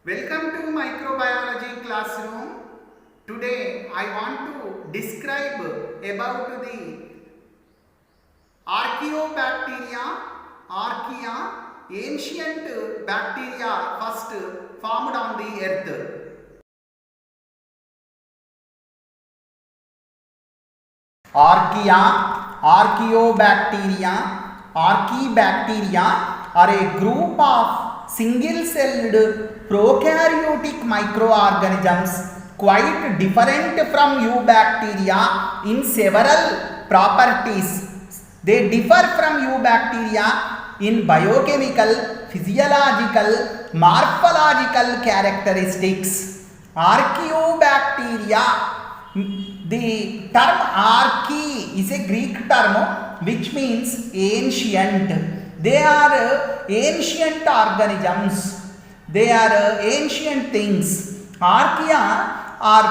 Welcome to microbiology classroom. Today I want to describe about the archaeobacteria, archaea, ancient bacteria first formed on the earth. Archaea, archaeobacteria, archaebacteria are a group of single-celled prokaryotic microorganisms quite different from eubacteria in several properties. They differ from eubacteria in biochemical, physiological, morphological characteristics. Archaeobacteria, the term archae is a Greek term which means ancient. They are ancient organisms. They are ancient things. Archaea are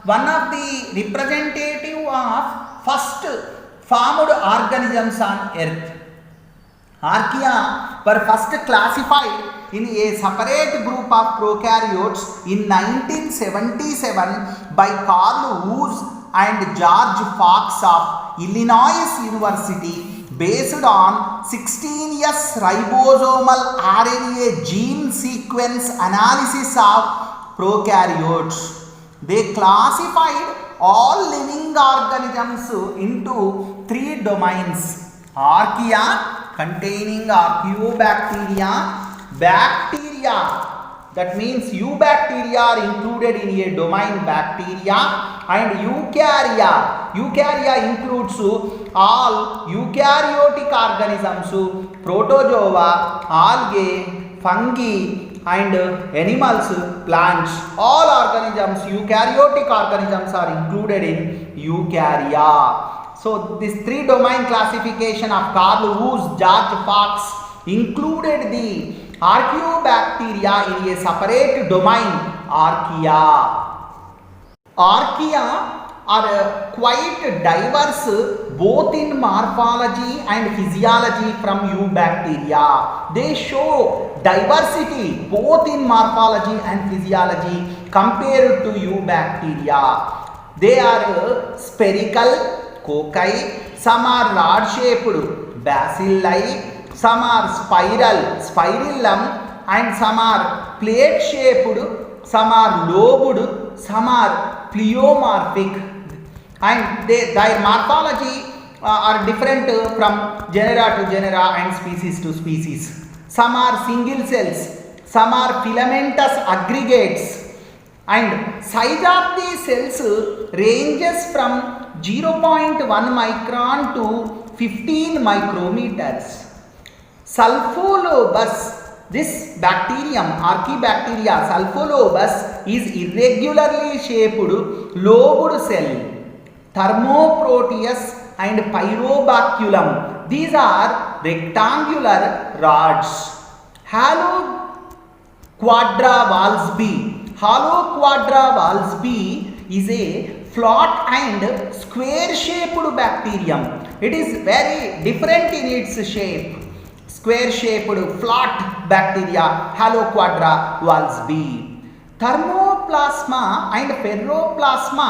one of the representative of first formed organisms on earth. Archaea were first classified in a separate group of prokaryotes in 1977 by Carl Woese and George Fox of Illinois University, based on 16S ribosomal RNA gene sequence analysis of prokaryotes. They classified all living organisms into three domains: archaea containing archaeobacteria, bacteria, that means eubacteria are included in a domain bacteria, and eukarya. Eukarya includes all eukaryotic organisms, protozoa, algae, fungi, and animals, plants. All organisms, eukaryotic organisms are included in eukarya. So this three domain classification of Carl Woese, George Fox included the archaeobacteria in a separate domain, archaea. Archaea are quite diverse both in morphology and physiology from eubacteria. They show diversity both in morphology and physiology compared to eubacteria. They are spherical, cocci, some are rod-shaped, bacilli, some are spiral, spirillum, and some are plate-shaped, some are lobed, some are pleomorphic, and their morphology are different from genera to genera and species to species. Some are single cells, some are filamentous aggregates, and size of these cells ranges from 0.1 micron to 15 micrometers. Sulfolobus, this bacterium, archaebacteria, Sulfolobus is irregularly shaped lobed cell. Thermoproteus and Pyrobaculum, these are rectangular rods. Haloquadravalsby, Haloquadravalsby is a flat and square shaped bacterium. It is very different in its shape. Square shaped flat bacteria, Haloquadravalsby. Thermoplasma and ferroplasma,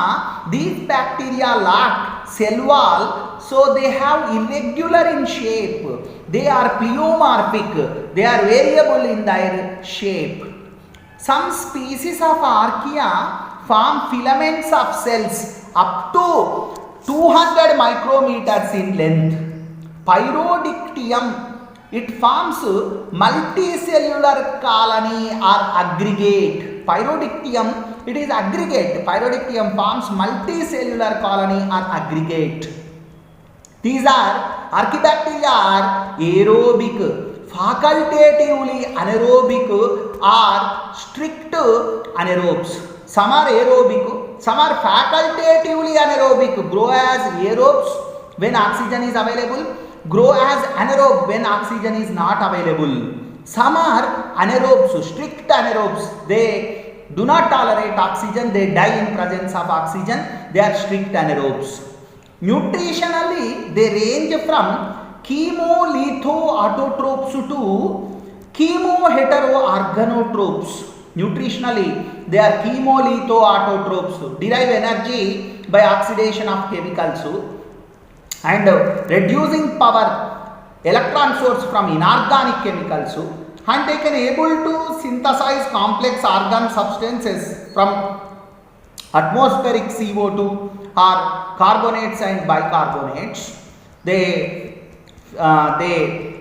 these bacteria lack cell wall, so they have irregular in shape. They are pleomorphic. They are variable in their shape. Some species of archaea form filaments of cells up to 200 micrometers in length. Pyrodictyum, it forms multicellular colony or aggregate. Pyrodictyum, it is aggregate. Pyrodictyum forms multicellular colony or aggregate. These are archaebacteria are aerobic, facultatively anaerobic or strict anaerobes. Some are aerobic, some are facultatively anaerobic, grow as aerobes when oxygen is available, grow as anaerobe when oxygen is not available. Some are anaerobes, strict anaerobes. They do not tolerate oxygen, they die in presence of oxygen. They are strict anaerobes. Nutritionally, they range from chemolithoautotropes to chemoheteroorganotropes. Nutritionally, they are chemolithoautotropes, derive energy by oxidation of chemicals and reducing power electron source from inorganic chemicals, and they can able to synthesize complex organ substances from atmospheric CO2 or carbonates and bicarbonates. They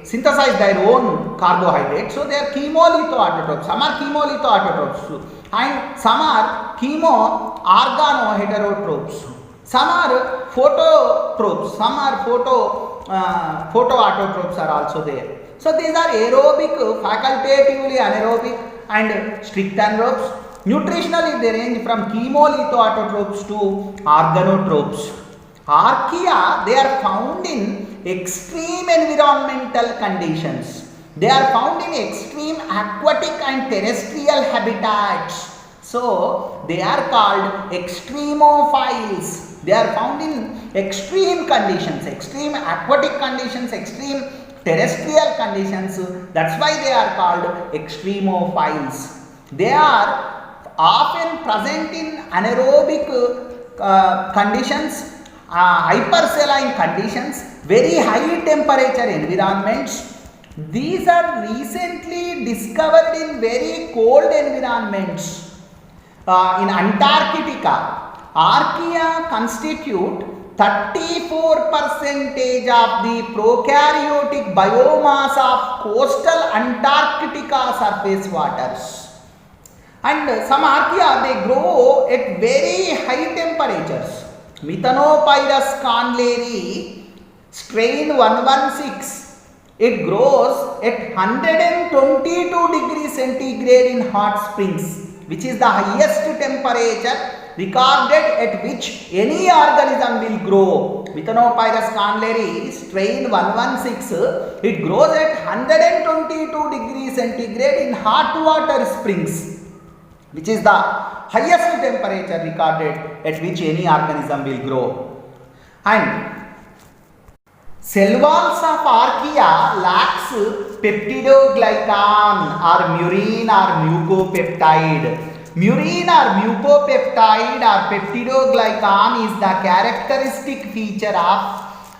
synthesize their own carbohydrates, so they are chemolithoautotropes. Some are chemolithoautotropes and some are chemoorganoheterotropes. Some are phototropes, some are photoautotropes are also there. So these are aerobic, facultatively anaerobic and strict anaerobes. Nutritionally, they range from chemolithoautotropes to organotropes. Archaea, they are found in extreme environmental conditions. They are found in extreme aquatic and terrestrial habitats. So they are called extremophiles. They are found in extreme conditions, extreme aquatic conditions, extreme terrestrial conditions. That's why they are called extremophiles. They are often present in anaerobic conditions, hypersaline conditions, very high temperature environments. These are recently discovered in very cold environments. In Antarctica, Archaea constitute 34% of the prokaryotic biomass of coastal Antarctica surface waters. And some Archaea, they grow at very high temperatures. Methanopyrus conleri strain 116, it grows at 122 degrees centigrade in hot springs, which is the highest temperature recorded at which any organism will grow. Methanopyrus conleri strain 116, it grows at 122 degrees centigrade in hot water springs, which is the highest temperature recorded at which any organism will grow. And cell walls of Archaea lacks peptidoglycan or murine or mucopeptide. Murine or mucopeptide or peptidoglycan is the characteristic feature of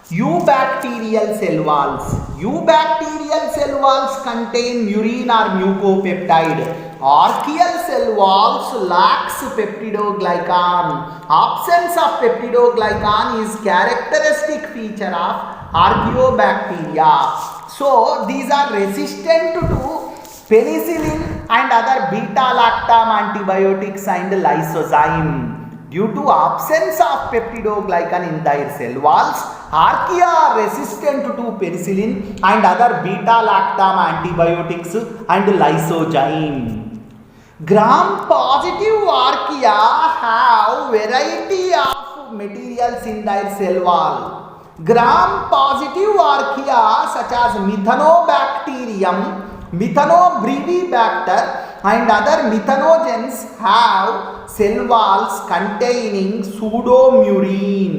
eubacterial cell walls. Eubacterial cell walls contain murine or mucopeptide. Archaeal cell walls lacks peptidoglycan. Absence of peptidoglycan is characteristic feature of archaeobacteria. So these are resistant to penicillin and other beta-lactam antibiotics and lysozyme. Due to absence of peptidoglycan in their cell walls, Archaea are resistant to penicillin and other beta-lactam antibiotics and lysozyme. Gram-positive Archaea have variety of materials in their cell wall. Gram-positive Archaea such as Methanobacterium, Methanobrevibacter and other methanogens have cell walls containing pseudomurine,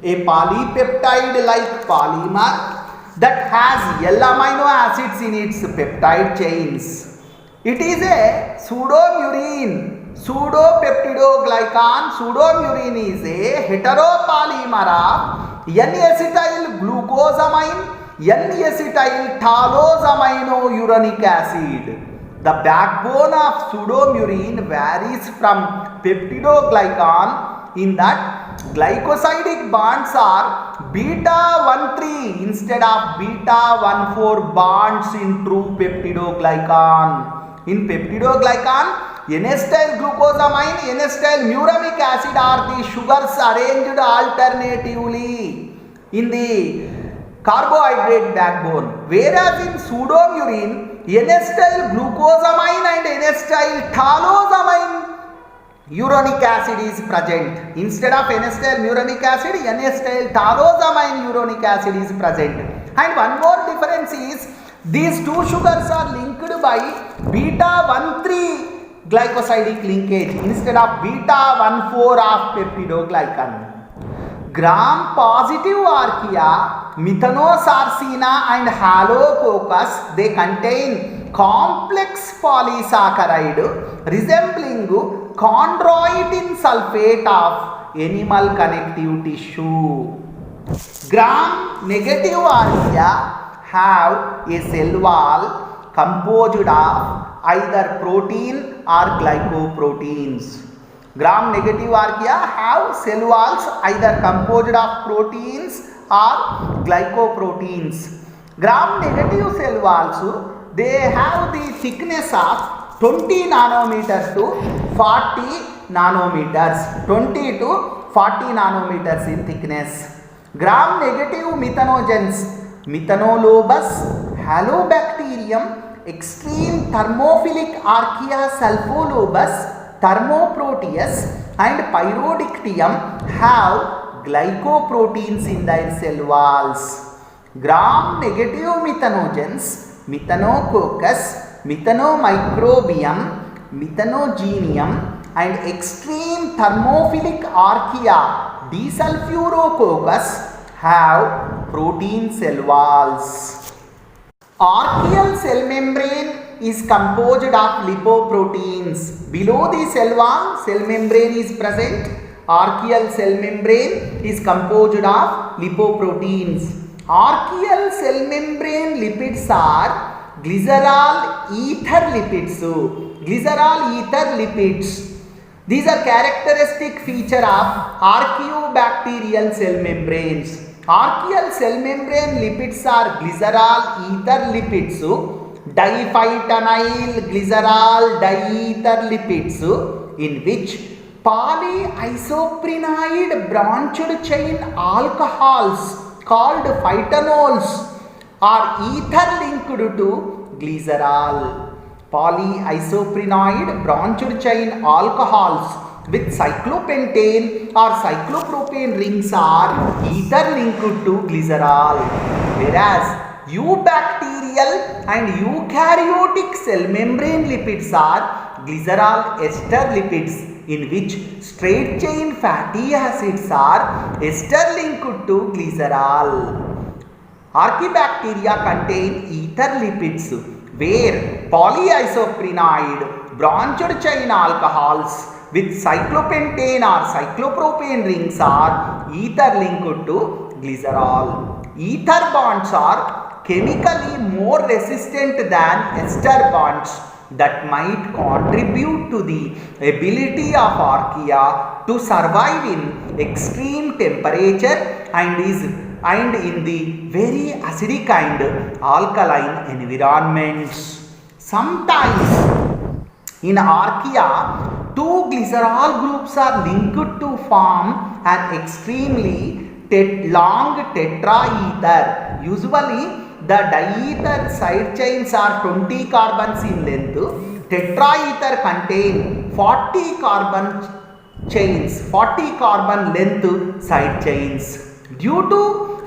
a polypeptide-like polymer that has L amino acids in its peptide chains. It is a pseudomurine. Pseudopeptidoglycan, pseudomurine is a heteropolymer of N-acetyl glucosamine, N-acetyl talosaminouronic acid. The backbone of pseudomurine varies from peptidoglycan in that glycosidic bonds are beta-1,3 instead of beta-1,4 bonds in true peptidoglycan. In peptidoglycan, N-acetyl glucosamine, N-acetyl muramic acid are the sugars arranged alternatively in the carbohydrate backbone, whereas in pseudomurine, N-acetyl glucosamine and N-acetyl talosamine uronic acid is present. Instead of N-acetyl muramic acid, N-acetyl talosamine uronic acid is present. And one more difference is these two sugars are linked by beta-1,3 glycosidic linkage instead of beta-1,4 of peptidoglycan. Gram-positive Archaea Methanosarcina and Halococcus, they contain complex polysaccharide resembling chondroitin sulfate of animal connective tissue. Gram-negative archaea have a cell wall composed of either protein or glycoproteins. Gram-negative archaea have cell walls either composed of proteins or glycoproteins. Gram-negative cell walls, they have the thickness of 20 nanometers to 40 nanometers. 20 to 40 nanometers in thickness. Gram-negative methanogens, Methanolobus, Halobacterium, extreme thermophilic archaea Sulfolobus, Thermoproteus and Pyrodictyum have glycoproteins in their cell walls. Gram-negative methanogens, Methanococcus, Methanomicrobium, Methanogenium and extreme thermophilic archaea Desulfurococcus have protein cell walls. Archaeal cell membrane is composed of lipoproteins. Below the cell wall, cell membrane is present. Archaeal cell membrane is composed of lipoproteins. Archaeal cell membrane lipids are glycerol ether lipids. Glycerol ether lipids. These are characteristic feature of archaeobacterial cell membranes. Archaeal cell membrane lipids are glycerol ether lipids, diphytanyl glycerol diether lipids, in which polyisoprenoid branched chain alcohols called phytanols are ether linked to glycerol. Polyisoprenoid branched chain alcohols with cyclopentane or cyclopropane rings are ether linked to glycerol, whereas eubacterial and eukaryotic cell membrane lipids are glycerol ester lipids, in which straight chain fatty acids are ester linked to glycerol. Archaebacteria contain ether lipids, where polyisoprenoid branched chain alcohols with cyclopentane or cyclopropane rings are ether linked to glycerol. Ether bonds are chemically more resistant than ester bonds that might contribute to the ability of archaea to survive in extreme temperature and in the very acidic and alkaline environments. Sometimes in archaea, two glycerol groups are linked to form an extremely long tetraether. Usually the diether side chains are 20 carbons in length. Tetraether contain 40 carbon chains, 40 carbon length side chains. Due to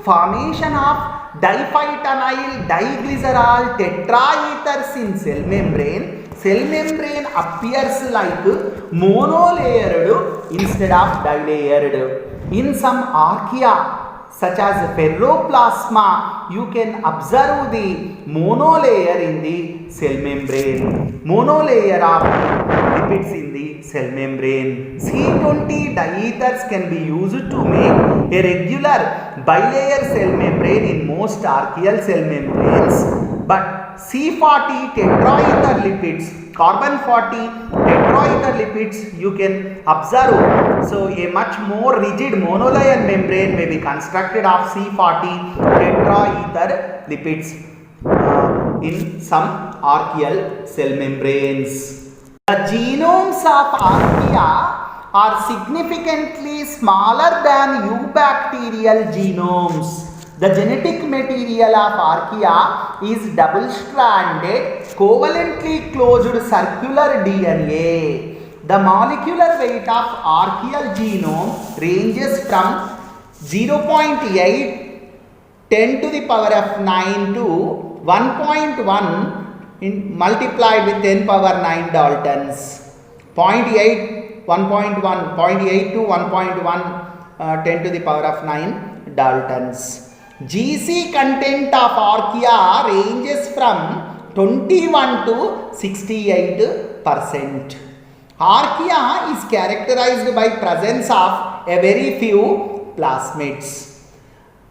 formation of diphytanyl diglycerol tetraethers in cell membrane appears like monolayered instead of dilayered. In some archaea such as ferroplasma, you can observe the monolayer in the cell membrane, monolayer of lipids in the cell membrane. C20 diethers can be used to make a regular bilayer cell membrane in most archaeal cell membranes, but C40 tetraether lipids, carbon 40 tetraether lipids you can observe. So a much more rigid monolayer membrane may be constructed of C40 tetraether lipids in some archaeal cell membranes. The genomes of archaea are significantly smaller than eubacterial genomes. The genetic material of archaea is double-stranded, covalently closed circular DNA. The molecular weight of archaeal genome ranges from 0.8 10 to the power of 9 to 1.1 multiplied with 10 power 9 daltons. 0.8 1.1, 0.8 to 1.1 10 to the power of 9 daltons. GC content of archaea ranges from 21 to 68%. Archaea is characterized by presence of a very few plasmids.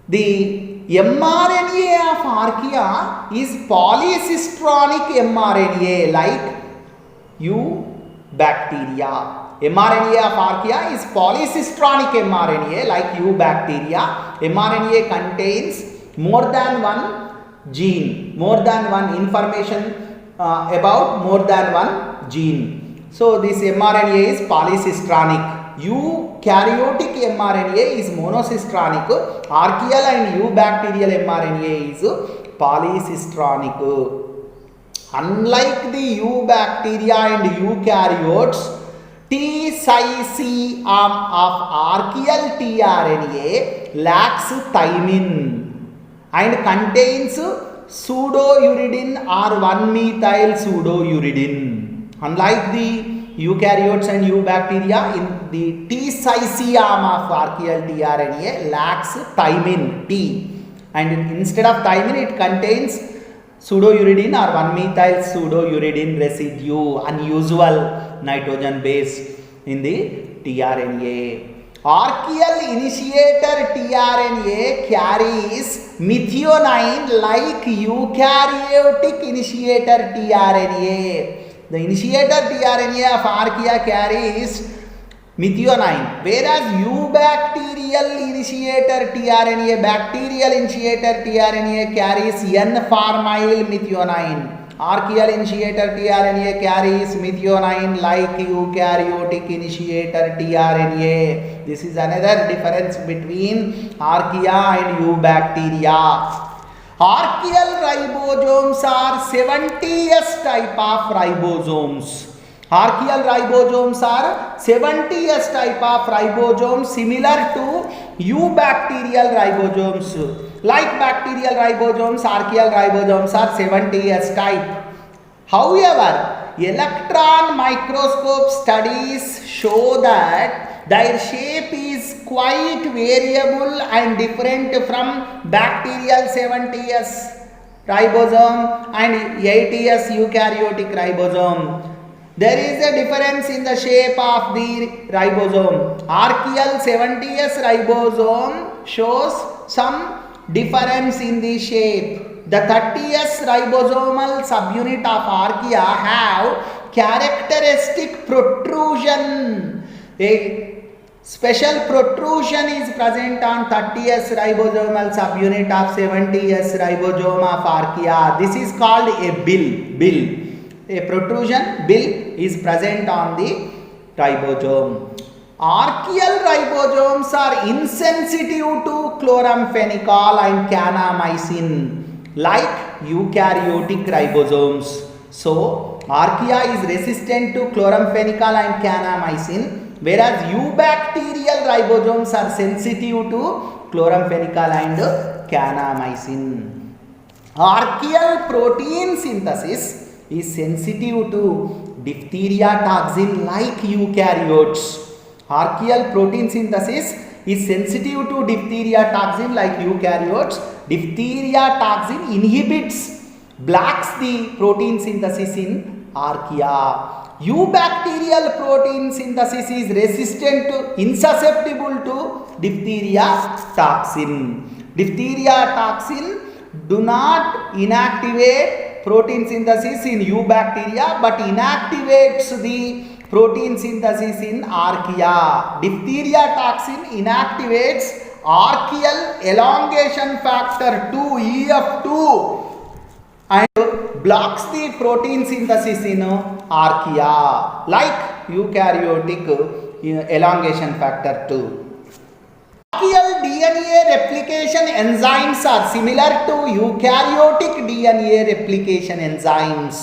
The mRNA of archaea is polycistronic mRNA like eubacteria. mRNA of archaea is polycistronic mRNA like eubacteria. mRNA contains more than one gene, more than one information about more than one gene. So this mRNA is polycistronic. Eukaryotic mRNA is monocistronic. Archaeal and eubacterial mRNA is polycistronic. Unlike the eubacteria and eukaryotes, T-Cy arm of archaeal tRNA lacks thymine and contains pseudouridine or 1-methyl pseudouridine. Unlike the eukaryotes and eubacteria, in the T-Cy arm of archaeal tRNA lacks thymine T, and instead of thymine it contains pseudouridine or 1-methyl pseudouridine residue, unusual nitrogen base in the tRNA. Archaeal initiator tRNA carries methionine like eukaryotic initiator tRNA. The initiator tRNA of archaea carries methionine, whereas eubacterial initiator tRNA, bacterial initiator tRNA carries N-formyl methionine. Archaeal initiator tRNA carries methionine like eukaryotic initiator tRNA. This is another difference between archaea and eubacteria. Archaeal ribosomes are 70S type of ribosomes. Archaeal ribosomes are 70S type of ribosomes similar to eubacterial ribosomes. Like bacterial ribosomes, archaeal ribosomes are 70S type. However, electron microscope studies show that their shape is quite variable and different from bacterial 70S ribosome and 80S eukaryotic ribosome. There is a difference in the shape of the ribosome. Archaeal 70S ribosome shows some difference in the shape. The 30S ribosomal subunit of archaea have characteristic protrusion. A special protrusion is present on 30S ribosomal subunit of 70S ribosome of archaea. This is called a bill. A protrusion bill is present on the ribosome. Archaeal ribosomes are insensitive to chloramphenicol and kanamycin like eukaryotic ribosomes. So, archaea is resistant to chloramphenicol and kanamycin, whereas eubacterial ribosomes are sensitive to chloramphenicol and kanamycin. Archaeal protein synthesis is sensitive to diphtheria toxin like eukaryotes. Archaeal protein synthesis is sensitive to diphtheria toxin like eukaryotes. Diphtheria toxin inhibits, blocks the protein synthesis in archaea. Eubacterial protein synthesis is resistant to, insusceptible to diphtheria toxin. Diphtheria toxin do not inactivate protein synthesis in eubacteria but inactivates the protein synthesis in archaea. Diphtheria toxin inactivates archaeal elongation factor 2 EF2 and blocks the protein synthesis in archaea like eukaryotic elongation factor 2. Archaeal DNA replication enzymes are similar to eukaryotic DNA replication enzymes.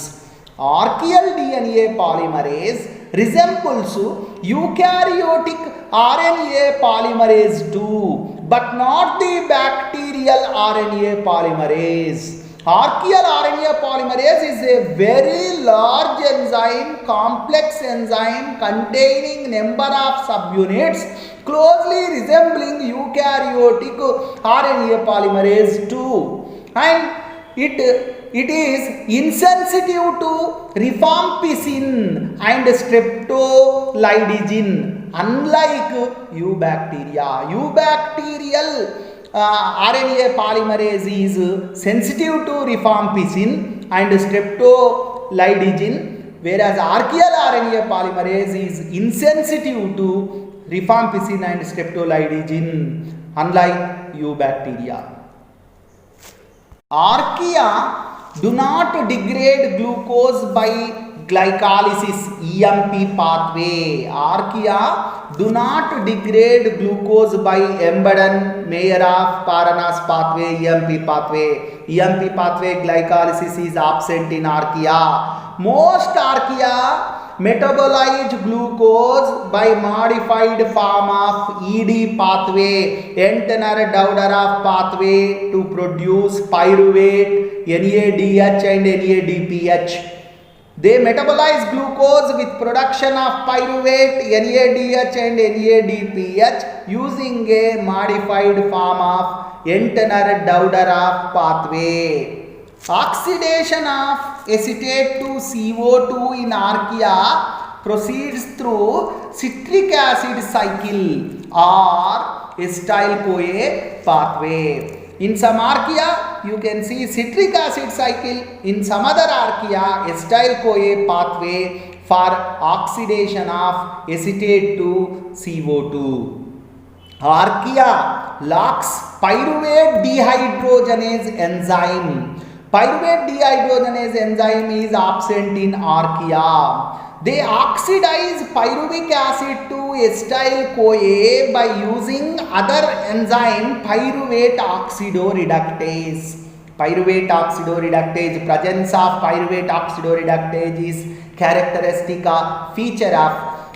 Archaeal DNA polymerase resembles eukaryotic RNA polymerase 2 but not the bacterial RNA polymerase. Archaeal RNA polymerase is a very large enzyme, complex enzyme containing number of subunits closely resembling eukaryotic RNA polymerase 2, and it is insensitive to rifampicin and streptolidin, unlike eubacteria. Eubacterial RNA polymerase is sensitive to rifampicin and streptolidin, whereas archaeal RNA polymerase is insensitive to rifampicin and streptolidin, unlike eubacteria. Archaea do not degrade glucose by glycolysis EMP pathway. Archaea do not degrade glucose by Embedon-Meyerhoff-Paranas pathway, EMP pathway. EMP pathway glycolysis is absent in Archaea. Most Archaea metabolize glucose by modified form of ED pathway, Entner-Doudoroff pathway, to produce pyruvate, NADH and NADPH. They metabolize glucose with production of pyruvate, NADH and NADPH using a modified form of Entner-Doudoroff pathway. Oxidation of acetate to CO2 in Archaea proceeds through citric acid cycle or acetyl-CoA pathway. In some Archaea, you can see citric acid cycle. In some other Archaea, acetyl-CoA pathway for oxidation of acetate to CO2. Archaea lacks pyruvate dehydrogenase enzyme. Pyruvate dehydrogenase enzyme is absent in Archaea. They oxidize pyruvic acid to acetyl-CoA by using other enzyme pyruvate oxidoreductase. Pyruvate oxidoreductase, presence of pyruvate oxidoreductase is characteristic feature of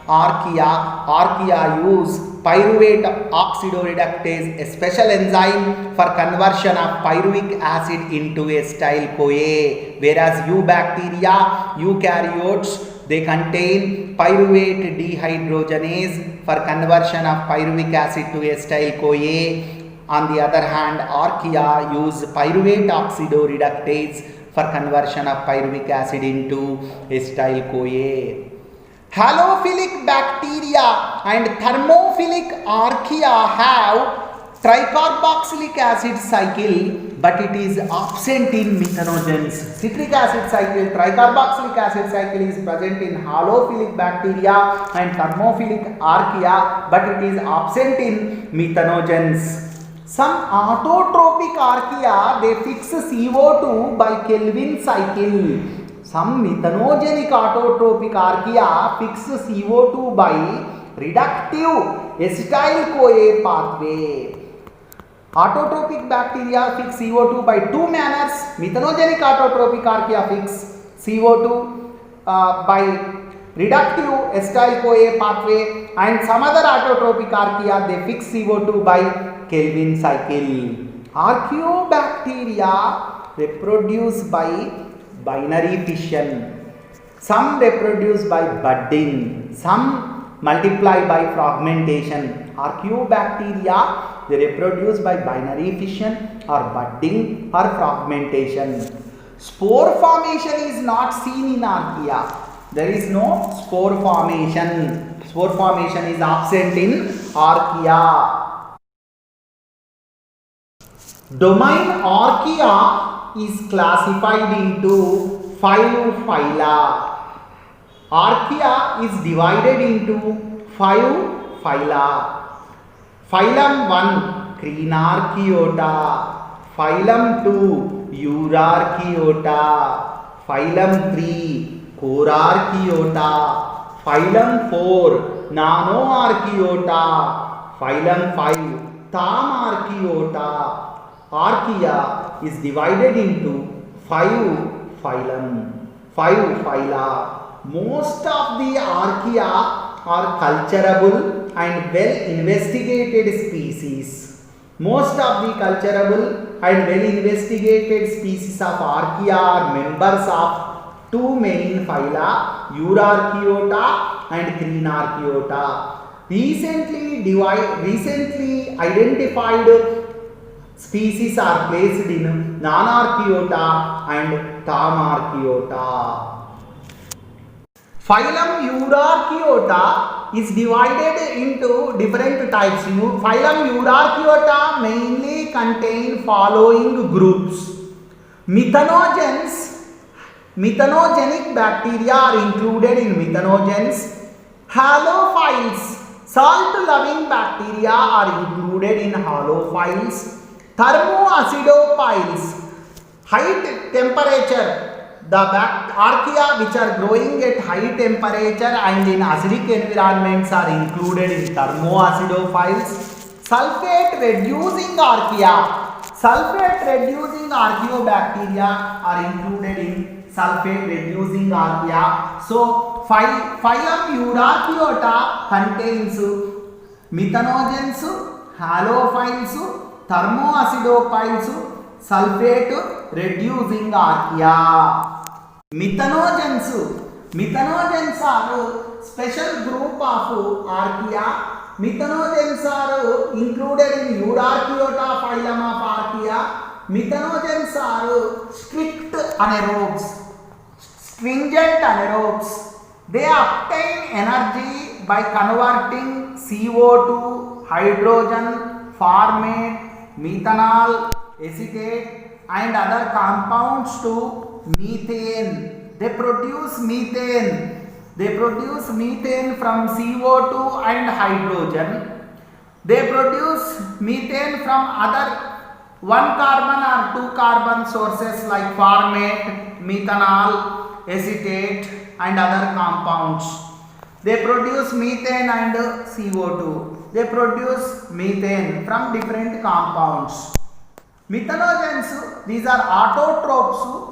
Archaea. Archaea use pyruvate oxidoreductase, a special enzyme for conversion of pyruvic acid into acetyl-CoA, whereas eubacteria, eukaryotes, they contain pyruvate dehydrogenase for conversion of pyruvic acid to acetyl-CoA. On the other hand, Archaea use pyruvate oxidoreductase for conversion of pyruvic acid into acetyl-CoA. Halophilic bacteria and thermophilic Archaea have tricarboxylic acid cycle, but it is absent in methanogens. Citric acid cycle, tricarboxylic acid cycle is present in halophilic bacteria and thermophilic Archaea, but it is absent in methanogens. Some autotrophic Archaea, they fix CO2 by Kelvin cycle. Some methanogenic autotrophic Archaea fix CO2 by reductive acetyl-CoA pathway. Autotrophic bacteria fix CO2 by two manners. Methanogenic autotrophic Archaea fix CO2 by reductive acetyl-CoA pathway, and some other autotrophic Archaea, they fix CO2 by Kelvin cycle. Archaeobacteria reproduce by binary fission. Some reproduce by budding, some multiply by fragmentation. Archaeobacteria, they reproduce by binary fission or budding or fragmentation. Spore formation is not seen in Archaea. There is no spore formation. Spore formation is absent in Archaea. Domain Archaea is classified into 5 phyla. Archaea is divided into 5 phyla. Phylum 1, Crenarchaeota. Phylum 2, Eurarchaeota. Phylum 3, Corarchaeota. Phylum 4, Nanoarchaeota. Phylum 5, Thamarchaeota. Archaea is divided into 5 phyla. Most of the Archaea are culturable and well investigated species. Most of the culturable and well investigated species of Archaea are members of two main phyla, Eurarchaeota and Crenarchaeota. Recently identified species are placed in Nanarchaeota and Tamarchaeota. Phylum Eurarchaeota is divided into different types. Phylum Eurarchaeota mainly contain following groups. Methanogenic bacteria are included in methanogens. Halophiles, salt-loving bacteria are included in halophiles. Thermoacidophiles, high temperature, the archaea which are growing at high temperature and in acidic environments are included in thermoacidophiles. Sulfate reducing archaeobacteria are included in sulfate reducing archaea. So phylum Eurarchaeota contains methanogens, halophiles, thermoacidophiles, sulfate reducing archaea. Methanogens are special group of archaea. Methanogens are included in Eurarchaeota phylum of archaea. Methanogens are stringent anaerobes. They obtain energy by converting CO2, hydrogen, formate, methanol, acetate and other compounds to methane. They produce methane from CO2 and hydrogen. They produce methane from other 1 carbon or 2 carbon sources like formate, methanol, acetate and other compounds. They produce methane and CO2. They produce methane from different compounds. Methanogens, these are autotrophs.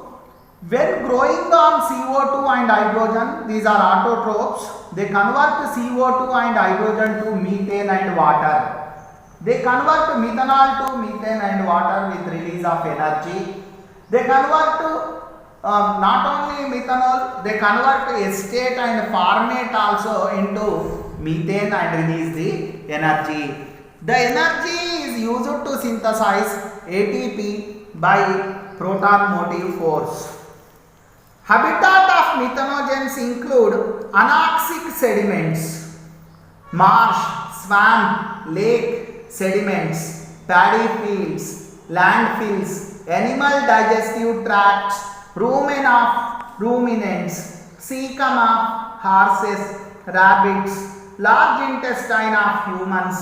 When growing on CO2 and hydrogen, these are autotrophs. They convert CO2 and hydrogen to methane and water. They convert methanol to methane and water with release of energy. They convert not only methanol, they convert acetate and formate also into methane and release the energy. The energy is used to synthesize ATP by proton motive force. Habitat of methanogens include anoxic sediments, marsh, swamp, lake sediments, paddy fields, landfills, animal digestive tracts, rumen of ruminants, cecum of horses, rabbits, large intestine of humans,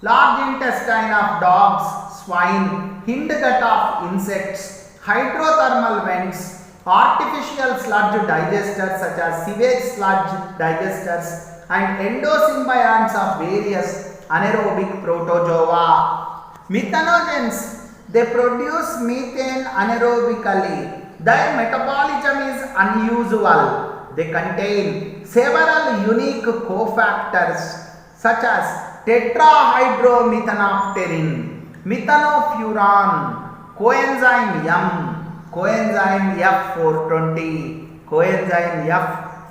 large intestine of dogs, swine, hindgut of insects, hydrothermal vents, artificial sludge digesters such as sewage sludge digesters and endosymbionts of various anaerobic protozoa. Methanogens, they produce methane anaerobically. Their metabolism is unusual. They contain several unique cofactors such as tetrahydromethanopterin, methanofuran, coenzyme M, coenzyme F420, coenzyme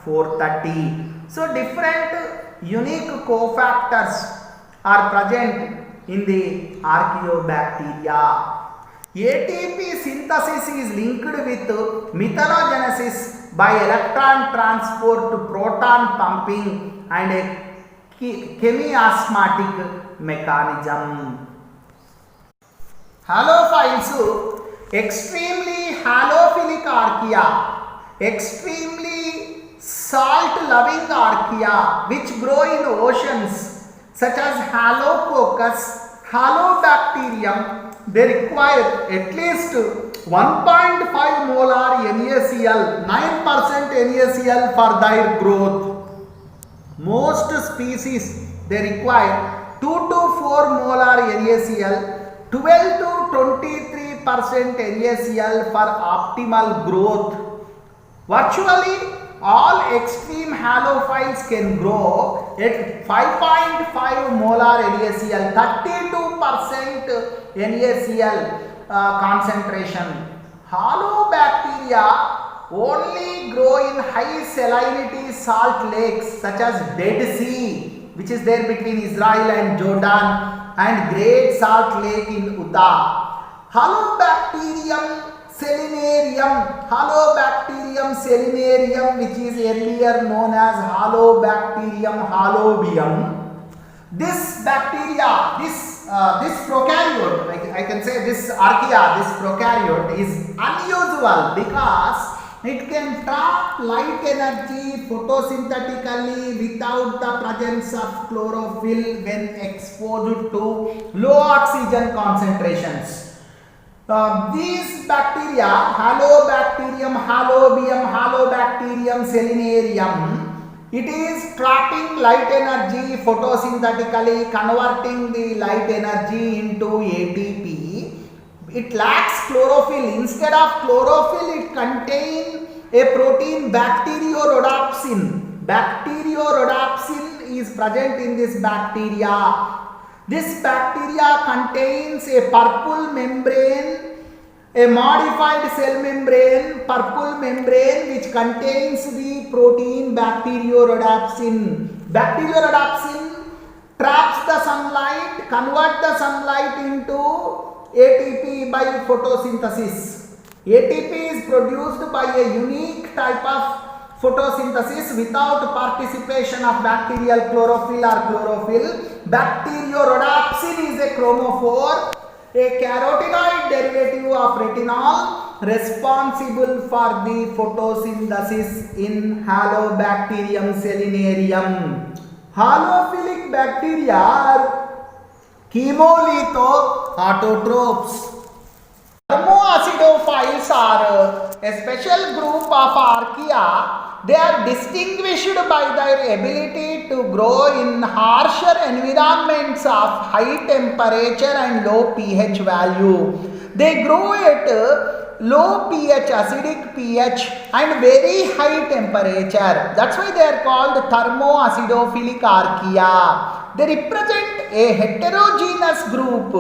F430. So different unique cofactors are present in the archaeobacteria. ATP synthesis is linked with methanogenesis by electron transport to proton pumping and a chemiosmotic mechanism. Halophiles, extremely halophilic archaea, extremely salt-loving archaea which grow in oceans such as Halococcus, Halobacterium. They require at least 1.5 molar NaCl, 9% NaCl for their growth. Most species they require 2 to 4 molar NaCl, 12 to 23% NaCl for optimal growth. Virtually all extreme halophiles can grow at 5.5 molar NaCl, 32% NaCl concentration. Halobacteria only grow in high salinity salt lakes such as Dead Sea, which is there between Israel and Jordan, and Great Salt Lake in Utah. Halobacterium salinarium, which is earlier known as Halobacterium halobium. This bacteria, this prokaryote, I can say this archaea, this prokaryote is unusual because it can trap light energy photosynthetically without the presence of chlorophyll when exposed to low oxygen concentrations. These bacteria, Halobacterium halobium, Halobacterium salinarium, it is trapping light energy photosynthetically, converting the light energy into ATP. It lacks chlorophyll. Instead of chlorophyll, it contains a protein bacteriorhodopsin. Bacteriorhodopsin is present in this bacteria. This bacteria contains a purple membrane, a modified cell membrane, purple membrane, which contains the protein bacteriorhodopsin. Bacteriorhodopsin traps the sunlight, converts the sunlight into ATP by photosynthesis. ATP is produced by a unique type of photosynthesis without participation of bacterial chlorophyll or chlorophyll. Bacteriorhodopsin is a chromophore, a carotenoid derivative of retinol responsible for the photosynthesis in Halobacterium salinarium. Halophilic bacteria are chemolitho-autotrophs. Thermoacidophiles are a special group of archaea. They are distinguished by their ability to grow in harsher environments of high temperature and low pH value. They grow at low pH, acidic pH, and very high temperature. That's why they are called thermoacidophilic archaea. They represent a heterogeneous group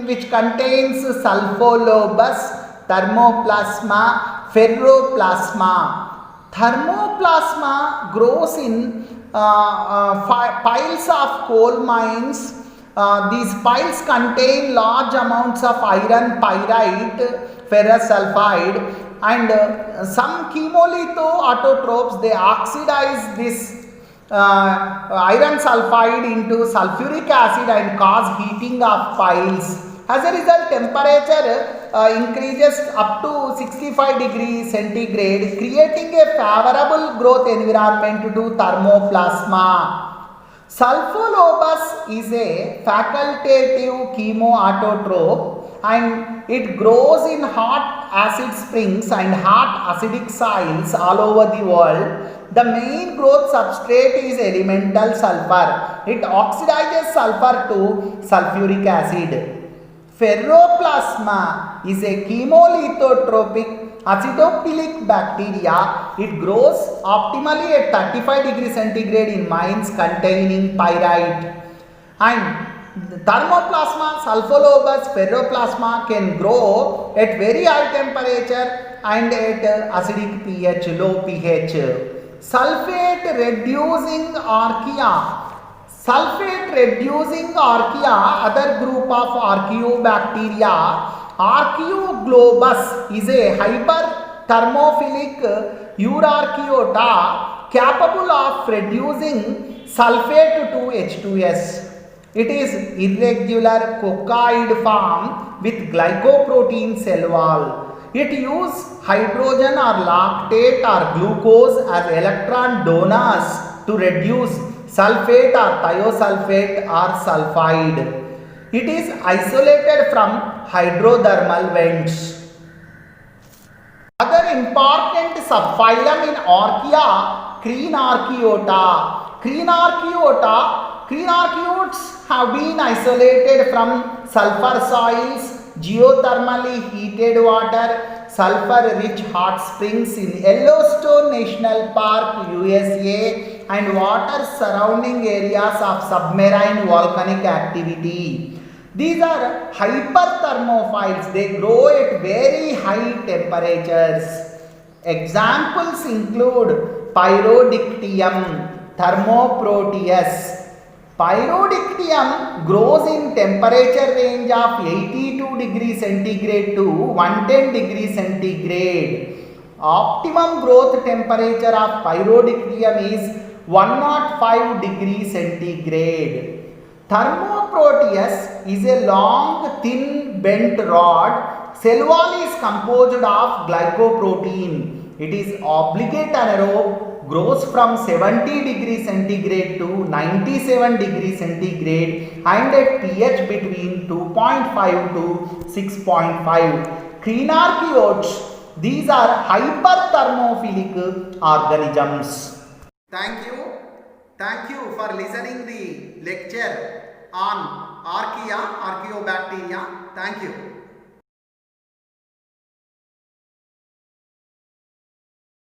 which contains sulfolobus, thermoplasma, ferroplasma. Thermoplasma grows in piles of coal mines. These piles contain large amounts of iron pyrite, ferrous sulfide, and some chemolitho-autotrophs, they oxidize this iron sulfide into sulfuric acid and cause heating of piles. As a result, temperature increases up to 65 degrees centigrade, creating a favorable growth environment to thermoplasma. Sulfolobus is a facultative chemoautotroph and it grows in hot acid springs and hot acidic soils all over the world. The main growth substrate is elemental sulfur. It oxidizes sulfur to sulfuric acid. Ferroplasma is a chemolithotropic acidophilic bacteria. It grows optimally at 35 degrees centigrade in mines containing pyrite. And thermoplasma, sulfolobus, ferroplasma can grow at very high temperature and at acidic pH, low pH. Sulfate reducing archaea. Sulfate reducing archaea, other group of archaeobacteria. Archaeoglobus is a hyperthermophilic euarchaeota capable of reducing sulfate to H2S. It is irregular coccoid form with glycoprotein cell wall. It uses hydrogen or lactate or glucose as electron donors to reduce sulfate or thiosulfate or sulfide. It is isolated from hydrothermal vents. Other important subphylum in archaea, Crenarchaeota. Crenarchaeotes have been isolated from sulfur soils, geothermally heated water, sulfur-rich hot springs in Yellowstone National Park, USA, and water surrounding areas of submarine volcanic activity. These are hyperthermophiles. They grow at very high temperatures. Examples include Pyrodictyum, Thermoproteus. Pyrodictyum grows in temperature range of 82 degrees centigrade to 110 degrees centigrade. Optimum growth temperature of Pyrodictyum is 105 degrees centigrade. Thermoproteus is a long, thin, bent rod. Cell wall is composed of glycoprotein. It is obligate anaerobe, grows from 70 degrees centigrade to 97 degrees centigrade and at pH between 2.5 to 6.5. Crenarchaeotes, these are hyperthermophilic organisms. Thank you. Thank you for listening the lecture on archaea, archaeobacteria. Thank you.